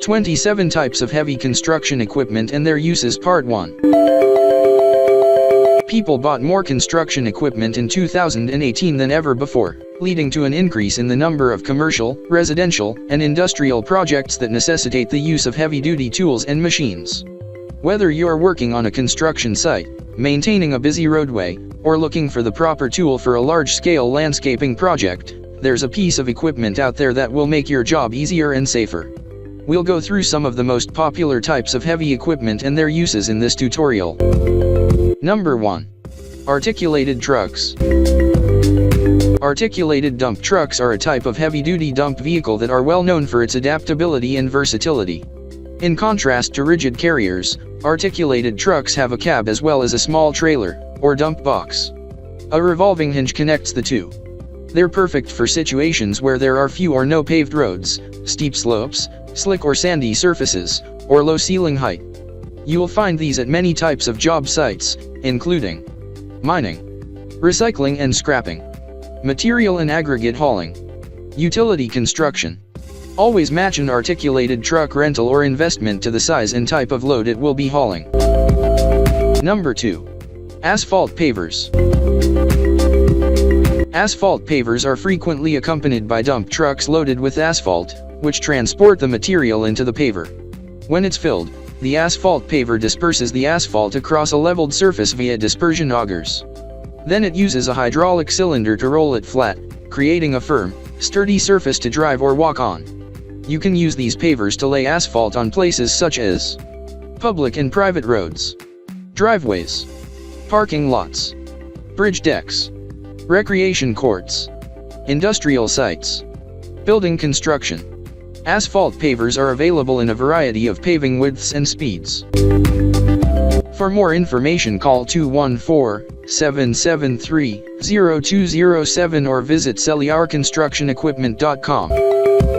27 Types of Heavy Construction Equipment and Their Uses Part 1. People bought more construction equipment in 2018 than ever before, leading to an increase in the number of commercial, residential, and industrial projects that necessitate the use of heavy-duty tools and machines. Whether you are working on a construction site, maintaining a busy roadway, or looking for the proper tool for a large-scale landscaping project, there's a piece of equipment out there that will make your job easier and safer. We'll go through some of the most popular types of heavy equipment and their uses in this tutorial. Number 1. Articulated trucks. Articulated dump trucks are a type of heavy-duty dump vehicle that are well known for its adaptability and versatility. In contrast to rigid carriers, articulated trucks have a cab as well as a small trailer, or dump box. A revolving hinge connects the two. They're perfect for situations where there are few or no paved roads, steep slopes, slick or sandy surfaces, or low ceiling height. You will find these at many types of job sites, including mining, recycling and scrapping, material and aggregate hauling, utility construction. Always match an articulated truck rental or investment to the size and type of load it will be hauling. Number 2. Asphalt pavers. Asphalt pavers are frequently accompanied by dump trucks loaded with asphalt, which transport the material into the paver. When it's filled, the asphalt paver disperses the asphalt across a leveled surface via dispersion augers. Then it uses a hydraulic cylinder to roll it flat, creating a firm, sturdy surface to drive or walk on. You can use these pavers to lay asphalt on places such as public and private roads, driveways, parking lots, bridge decks, recreation courts, industrial sites, building construction. Asphalt pavers are available in a variety of paving widths and speeds. For more information, call 214-773-0207 or visit selliarconstructionequipment.com.